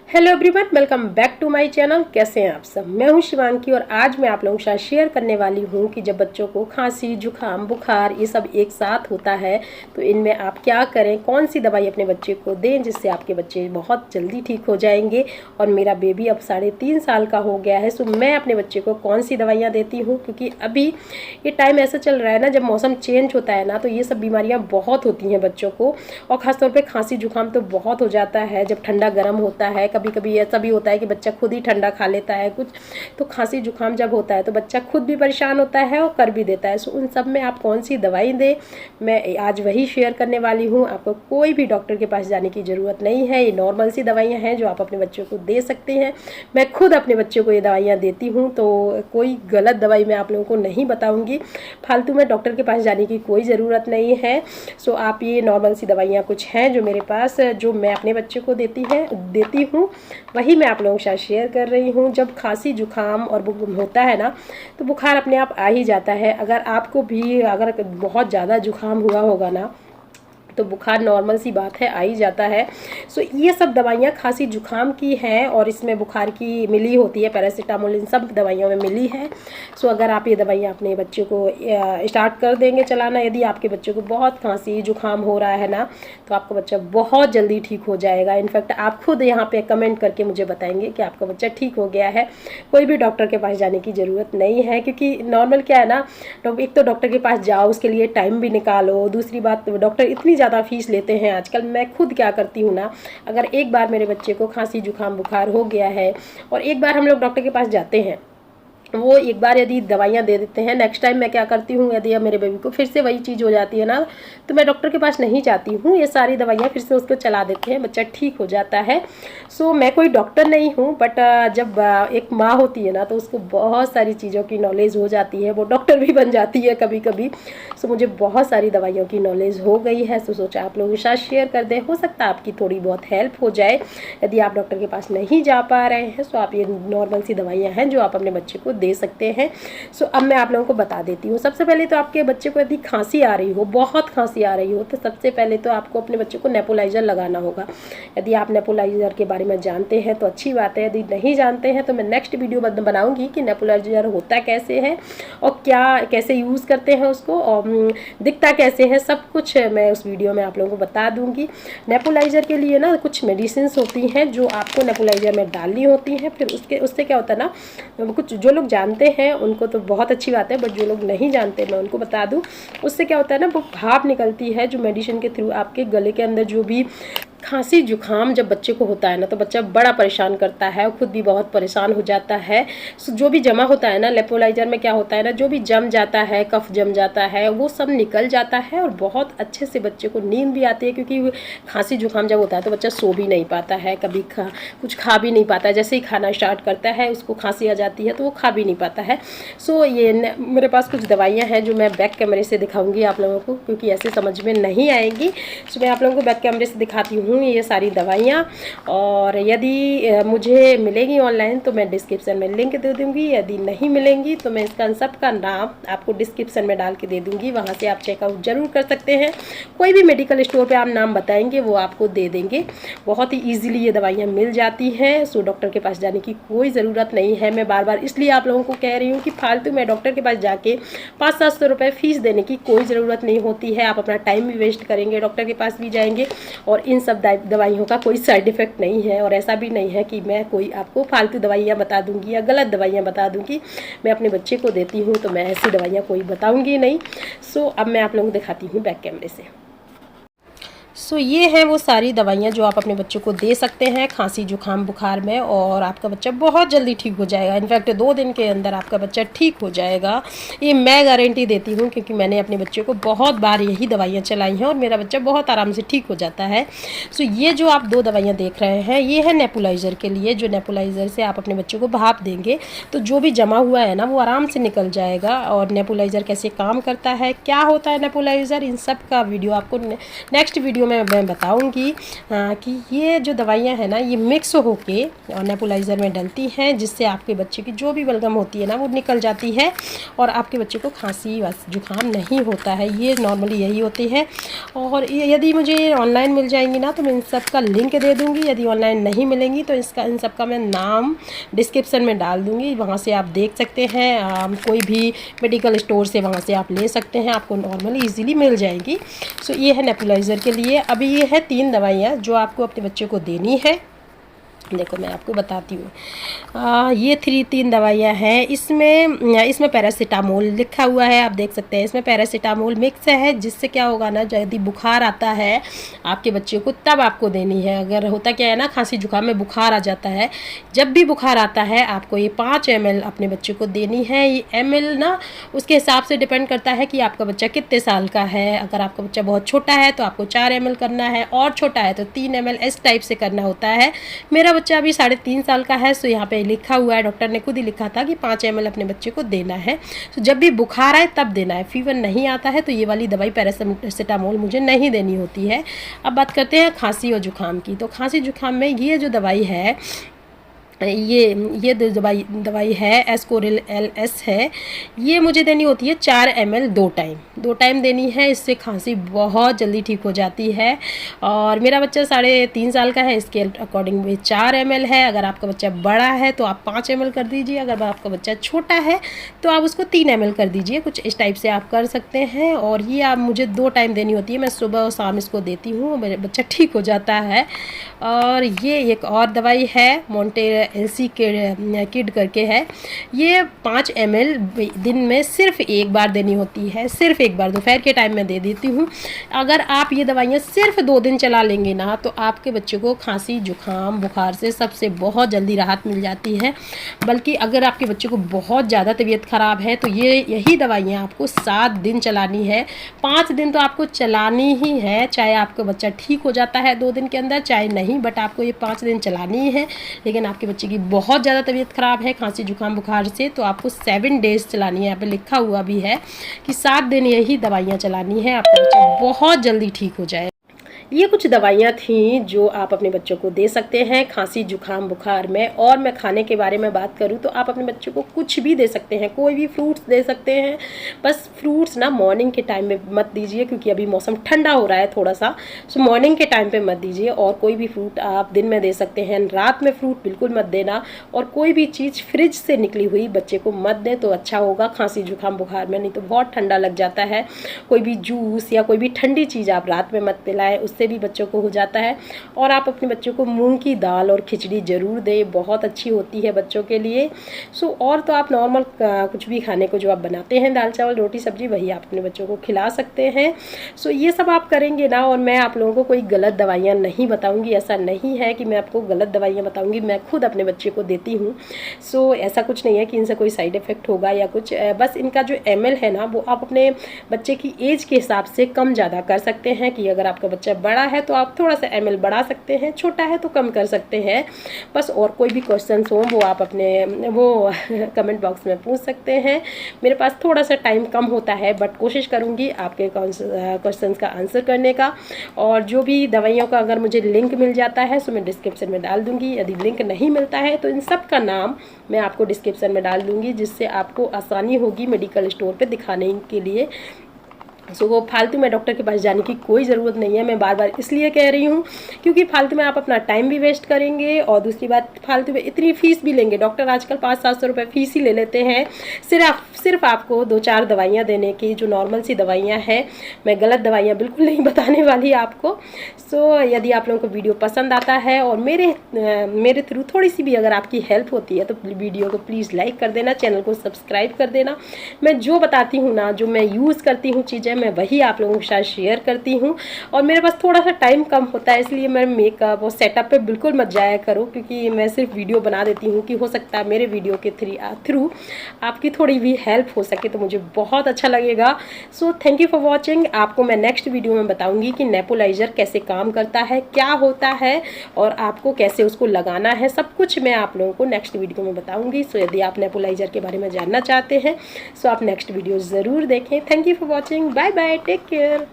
Hello everyone, welcome back to my channel. कैसे हैं आप सब? मैं हूं शिवांकी और आज मैं आप लोगों के साथ शेयर करने वाली हूं कि जब बच्चों को खांसी, जुकाम, बुखार ये सब एक साथ होता है तो इनमें आप क्या करें, कौन सी दवाई अपने बच्चे को दें जिससे आपके बच्चे बहुत जल्दी ठीक हो जाएंगे। और मेरा बेबी अब 3.5 साल का हो गया है, सो मैं अपने बच्चे को कौन सी दवाइयाँ देती हूँ, क्योंकि अभी ये टाइम ऐसा चल रहा है ना, जब मौसम चेंज होता है ना तो ये सब बीमारियाँ बहुत होती हैं बच्चों को। और ख़ासतौर पर खांसी जुकाम तो बहुत हो जाता है जब ठंडा गर्म होता है। कभी कभी ऐसा भी होता है कि बच्चा खुद ही ठंडा खा लेता है कुछ, तो खांसी जुकाम जब होता है तो बच्चा खुद भी परेशान होता है और कर भी देता है। सो उन सब में आप कौन सी दवाई दें, मैं आज वही शेयर करने वाली हूँ। आपको कोई भी डॉक्टर के पास जाने की ज़रूरत नहीं है, ये नॉर्मल सी दवाइयाँ हैं जो आप अपने बच्चों को दे सकते हैं। मैं खुद अपने बच्चों को ये दवाइयाँ देती हूँ, तो कोई गलत दवाई मैं आप लोगों को नहीं बताऊँगी। फालतू में डॉक्टर के पास जाने की कोई ज़रूरत नहीं है। सो आप ये नॉर्मल सी दवाइयाँ कुछ हैं जो मेरे पास, जो मैं अपने बच्चे को देती हूँ, वही मैं आप लोगों के साथ शेयर कर रही हूँ। जब खांसी जुकाम और होता है ना तो बुखार अपने आप आ ही जाता है। अगर आपको भी अगर बहुत ज़्यादा जुकाम हुआ होगा ना तो बुखार नॉर्मल सी बात है, आ ही जाता है। सो ये सब दवाइयाँ खांसी जुकाम की हैं और इसमें बुखार की मिली होती है, पैरासीटामोल इन सब दवाइयों में मिली है। सो अगर आप ये दवाइयाँ अपने बच्चों को स्टार्ट कर देंगे चलाना, यदि आपके बच्चों को बहुत खांसी जुकाम हो रहा है ना तो आपका बच्चा बहुत जल्दी ठीक हो जाएगा। इनफैक्ट आप खुद यहाँ पे कमेंट करके मुझे बताएंगे कि आपका बच्चा ठीक हो गया है। कोई भी डॉक्टर के पास जाने की ज़रूरत नहीं है, क्योंकि नॉर्मल क्या है ना, एक तो डॉक्टर के पास जाओ, उसके लिए टाइम भी निकालो, दूसरी बात डॉक्टर इतनी ज़्यादा फीस लेते हैं आजकल। मैं खुद क्या करती हूँ ना, अगर एक बार मेरे बच्चे को खांसी जुकाम बुखार हो गया है और एक बार हम लोग डॉक्टर के पास जाते हैं, वो एक बार यदि दवाइयाँ दे देते हैं, नेक्स्ट टाइम मैं क्या करती हूँ, यदि अब मेरे बेबी को फिर से वही चीज़ हो जाती है ना तो मैं डॉक्टर के पास नहीं जाती हूँ। ये सारी दवाइयाँ फिर से उसको चला देते हैं, बच्चा ठीक हो जाता है। सो मैं कोई डॉक्टर नहीं हूँ, बट जब एक माँ होती है ना तो उसको बहुत सारी चीज़ों की नॉलेज हो जाती है, वो डॉक्टर भी बन जाती है कभी कभी। सो मुझे बहुत सारी दवाइयों की नॉलेज हो गई है, तो सोचा आप लोगों के साथ शेयर कर दें, हो सकता है आपकी थोड़ी बहुत हेल्प हो जाए। यदि आप डॉक्टर के पास नहीं जा पा रहे हैं तो आप ये नॉर्मल सी दवाइयाँ हैं जो आप अपने बच्चे को दे सकते हैं। सो अब मैं आप लोगों को बता देती हूँ। सबसे पहले तो आपके बच्चे को यदि खांसी आ रही हो, बहुत खांसी आ रही हो, तो सबसे पहले तो आपको अपने बच्चे को नेबुलाइज़र लगाना होगा। यदि आप नेबुलाइज़र के बारे में जानते हैं तो अच्छी बात है, यदि नहीं जानते हैं तो मैं नेक्स्ट वीडियो बनाऊंगी कि नेबुलाइज़र होता कैसे है और क्या कैसे यूज़ करते हैं उसको और दिखता कैसे है, सब कुछ मैं उस वीडियो में आप लोगों को बता दूंगी। नेबुलाइज़र के लिए ना कुछ मेडिसिन होती हैं जो आपको नेबुलाइज़र में डालनी होती हैं। फिर उससे क्या होता है ना, कुछ जो लोग जानते हैं उनको तो बहुत अच्छी बात है, बट जो लोग नहीं जानते मैं उनको बता दूं, उससे क्या होता है ना, वो भाप निकलती है जो मेडिसिन के थ्रू आपके गले के अंदर जो भी खांसी जुकाम जब बच्चे को होता है ना तो बच्चा बड़ा परेशान करता है और खुद भी बहुत परेशान हो जाता है। सो जो भी जमा होता है ना, नेबुलाइज़र में क्या होता है ना, जो भी जम जाता है, कफ जम जाता है, वो सब निकल जाता है और बहुत अच्छे से बच्चे को नींद भी आती है। क्योंकि खांसी जुकाम जब होता है तो बच्चा सो भी नहीं पाता है, कभी कुछ खा भी नहीं पाता है। जैसे ही खाना स्टार्ट करता है उसको खांसी आ जाती है तो वो खा भी नहीं पाता है। सो ये मेरे पास कुछ दवाइयाँ हैं जो मैं बैक कैमरे से दिखाऊंगी आप लोगों को, क्योंकि ऐसे समझ में नहीं आएंगी। सो मैं आप लोगों को बैक कैमरे से दिखाती हूँ ये सारी दवाइयाँ। और यदि मुझे मिलेगी ऑनलाइन तो मैं डिस्क्रिप्शन में लिंक दे दूँगी, यदि नहीं मिलेंगी तो मैं इसका सब का नाम आपको डिस्क्रिप्शन में डाल के दे दूँगी, वहाँ से आप चेकआउट ज़रूर कर सकते हैं। कोई भी मेडिकल स्टोर पे आप नाम बताएंगे वो आपको दे देंगे, बहुत ही ईजिली ये दवाइयाँ मिल जाती हैं। सो डॉक्टर के पास जाने की कोई ज़रूरत नहीं है। मैं बार बार इसलिए आप लोगों को कह रही हूँ कि फालतू में डॉक्टर के पास जाके 500-700 रुपये फ़ीस देने की कोई ज़रूरत नहीं होती है। आप अपना टाइम भी वेस्ट करेंगे, डॉक्टर के पास भी जाएंगे और इन सब दवाइयों का कोई साइड इफ़ेक्ट नहीं है। और ऐसा भी नहीं है कि मैं कोई आपको फालतू दवाइयाँ बता दूँगी या गलत दवाइयाँ बता दूँगी। मैं अपने बच्चे को देती हूँ तो मैं ऐसी दवाइयाँ कोई बताऊँगी नहीं। सो अब मैं आप लोगों को दिखाती हूँ बैक कैमरे से। सो ये हैं वो सारी दवाइयाँ जो आप अपने बच्चों को दे सकते हैं खांसी जुकाम बुखार में, और आपका बच्चा बहुत जल्दी ठीक हो जाएगा। इनफैक्ट 2 दिन के अंदर आपका बच्चा ठीक हो जाएगा, ये मैं गारंटी देती हूँ, क्योंकि मैंने अपने बच्चे को बहुत बार यही दवाइयाँ चलाई हैं और मेरा बच्चा बहुत आराम से ठीक हो जाता है। सो ये जो आप 2 दवाइयाँ देख रहे हैं ये है नेबुलाइज़र के लिए, जो नेबुलाइज़र से आप अपने बच्चे को भाप देंगे तो जो भी जमा हुआ है ना वो आराम से निकल जाएगा। और नेबुलाइज़र कैसे काम करता है, क्या होता है नेबुलाइज़र, इन सब का वीडियो आपको नेक्स्ट वीडियो में मैं बताऊंगी कि ये जो दवाइयाँ हैं ना ये मिक्स होके और नेबुलाइज़र में डलती हैं, जिससे आपके बच्चे की जो भी बलगम होती है ना वो निकल जाती है और आपके बच्चे को खांसी जुकाम नहीं होता है। ये नॉर्मली यही होती है। और यदि मुझे ऑनलाइन मिल जाएंगी ना तो मैं इन सब का लिंक दे दूँगी। यदि ऑनलाइन नहीं मिलेंगी तो इन सब का मैं नाम डिस्क्रिप्शन में डाल दूँगी, वहाँ से आप देख सकते हैं। कोई भी मेडिकल स्टोर से वहाँ से आप ले सकते हैं, आपको नॉर्मली ईज़िली मिल जाएगी। सो ये है नेबुलाइज़र के लिए। अभी ये है 3 दवाइयाँ जो आपको अपने बच्चे को देनी है। देखो मैं आपको बताती हूँ। ये 3 दवाइयाँ हैं। इसमें पैरासीटामोल लिखा हुआ है, आप देख सकते हैं। इसमें पैरासीटामोल मिक्स है, जिससे क्या होगा ना, यदि बुखार आता है आपके बच्चे को तब आपको देनी है। अगर होता क्या है ना, खांसी जुकाम में बुखार आ जाता है, जब भी बुखार आता है आपको ये 5 ml अपने बच्चे को देनी है। ये ml ना उसके हिसाब से डिपेंड करता है कि आपका बच्चा कितने साल का है। अगर आपका बच्चा बहुत छोटा है तो आपको 4 ml करना है, और छोटा है तो 3 ml, इस टाइप से करना होता है। मेरा बच्चा अभी 3.5 साल का है, सो यहाँ पे लिखा हुआ है, डॉक्टर ने खुद ही लिखा था कि 5 ml अपने बच्चे को देना है। तो जब भी बुखार आए तब देना है। फीवर नहीं आता है तो ये वाली दवाई पैरासीटामोल मुझे नहीं देनी होती है। अब बात करते हैं खांसी और जुकाम की। तो खांसी जुकाम में ये जो दवाई है, ये दवाई है एस्कोरिल LS है। ये मुझे देनी होती है 4 ml 2 टाइम देनी है। इससे खांसी बहुत जल्दी ठीक हो जाती है। और मेरा बच्चा 3.5 साल का है, इसके अकॉर्डिंग भी 4 ml है। अगर आपका बच्चा बड़ा है तो आप 5 ml कर दीजिए। अगर आपका बच्चा छोटा है तो आप उसको 3 ml कर दीजिए। कुछ इस टाइप से आप कर सकते हैं। और ये आप मुझे 2 टाइम देनी होती है। मैं सुबह और शाम इसको देती हूँ, मेरा बच्चा ठीक हो जाता है। और ये एक और दवाई है, मोंटेरा LC किड करके है। ये 5 ml दिन में सिर्फ एक बार देनी होती है, सिर्फ एक बार, दोपहर के टाइम में दे देती हूँ। अगर आप ये दवाइयाँ सिर्फ 2 दिन चला लेंगे ना तो आपके बच्चे को खांसी जुकाम बुखार से सबसे बहुत जल्दी राहत मिल जाती है। बल्कि अगर आपके बच्चे को बहुत ज़्यादा तबीयत ख़राब है तो यही दवाइयाँ आपको 7 दिन चलानी है। 5 दिन तो आपको चलानी ही है, चाहे आपका बच्चा ठीक हो जाता है 2 दिन के अंदर, चाहे नहीं, बट आपको ये 5 दिन चलानी है। लेकिन आपके बच्चे की बहुत ज़्यादा तबीयत ख़राब है खांसी जुकाम बुखार से तो आपको 7 डेज़ चलानी है। यहाँ पे लिखा हुआ भी है कि 7 दिन यही दवाइयाँ चलानी है, आपका बच्चा बहुत जल्दी ठीक हो जाए। ये कुछ दवाइयाँ थीं जो आप अपने बच्चों को दे सकते हैं खांसी जुकाम बुखार में। और मैं खाने के बारे में बात करूँ तो आप अपने बच्चों को कुछ भी दे सकते हैं, कोई भी फ्रूट्स दे सकते हैं। बस फ्रूट्स ना मॉर्निंग के टाइम में मत दीजिए, क्योंकि अभी मौसम ठंडा हो रहा है थोड़ा सा, सो मॉर्निंग के टाइम पे मत दीजिए। और कोई भी फ्रूट आप दिन में दे सकते हैं, रात में फ्रूट बिल्कुल मत देना। और कोई भी चीज़ फ्रिज से निकली हुई बच्चे को मत दें तो अच्छा होगा खांसी जुकाम बुखार में, नहीं तो बहुत ठंडा लग जाता है। कोई भी जूस या कोई भी ठंडी चीज़ आप रात में मत पिलाएं, से भी बच्चों को हो जाता है। और आप अपने बच्चों को मूंग की दाल और खिचड़ी ज़रूर दें, बहुत अच्छी होती है बच्चों के लिए। सो और तो आप नॉर्मल कुछ भी खाने को जो आप बनाते हैं, दाल चावल रोटी सब्जी, वही आप अपने बच्चों को खिला सकते हैं। सो ये सब आप करेंगे ना। और मैं आप लोगों को कोई गलत दवाइयाँ नहीं बताऊँगी, ऐसा नहीं है कि मैं आपको गलत दवाइयाँ बताऊँगी, मैं खुद अपने बच्चे को देती हूँ। सो ऐसा कुछ नहीं है कि इनसे कोई साइड इफ़ेक्ट होगा या कुछ। बस इनका जो ml है ना वो आप अपने बच्चे की एज के हिसाब से कम ज़्यादा कर सकते हैं। कि अगर आपका बच्चा बड़ा है तो आप थोड़ा सा ml बढ़ा सकते हैं, छोटा है तो कम कर सकते हैं बस। और कोई भी क्वेश्चंस हो वो आप अपने कमेंट बॉक्स में पूछ सकते हैं। मेरे पास थोड़ा सा टाइम कम होता है, बट कोशिश करूँगी आपके क्वेश्चंस का आंसर करने का। और जो भी दवाइयों का अगर मुझे लिंक मिल जाता है तो मैं डिस्क्रिप्शन में डाल दूँगी। यदि लिंक नहीं मिलता है तो इन सब का नाम मैं आपको डिस्क्रिप्शन में डाल दूँगी, जिससे आपको आसानी होगी मेडिकल स्टोर पर दिखाने के लिए। सो वो फालतू में डॉक्टर के पास जाने की कोई ज़रूरत नहीं है। मैं बार बार इसलिए कह रही हूँ क्योंकि फालतू में आप अपना टाइम भी वेस्ट करेंगे, और दूसरी बात फालतू में इतनी फ़ीस भी लेंगे। डॉक्टर आजकल 500-700 रुपये फ़ीस ही ले लेते हैं सिर्फ आपको 2-4 दवाइयाँ देने की, जो नॉर्मल सी दवाइयाँ हैं। मैं गलत दवाइयाँ बिल्कुल नहीं बताने वाली आपको। सो यदि आप लोगों को वीडियो पसंद आता है और मेरे थ्रू थोड़ी सी भी अगर आपकी हेल्प होती है तो वीडियो को प्लीज़ लाइक कर देना, चैनल को सब्सक्राइब कर देना। मैं जो बताती हूँ ना, जो मैं यूज़ करती हूँ चीज़ें, मैं वही आप लोगों के साथ शेयर करती हूँ। और मेरे पास थोड़ा सा टाइम कम होता है, इसलिए मैं मेकअप और सेटअप पे बिल्कुल मत जाया करो, क्योंकि मैं सिर्फ वीडियो बना देती हूँ कि हो सकता है मेरे वीडियो के थ्रू आपकी थोड़ी भी हेल्प हो सके, तो मुझे बहुत अच्छा लगेगा। So thank you for watching. आपको मैं नेक्स्ट वीडियो में बताऊँगी कि नेबुलाइज़र कैसे काम करता है, क्या होता है, और आपको कैसे उसको लगाना है, सब कुछ मैं आप लोगों को नेक्स्ट वीडियो में बताऊँगी। सो यदि आप नेबुलाइज़र के बारे में जानना चाहते हैं सो आप नेक्स्ट वीडियो ज़रूर देखें। Thank you for watching. Bye bye, take care.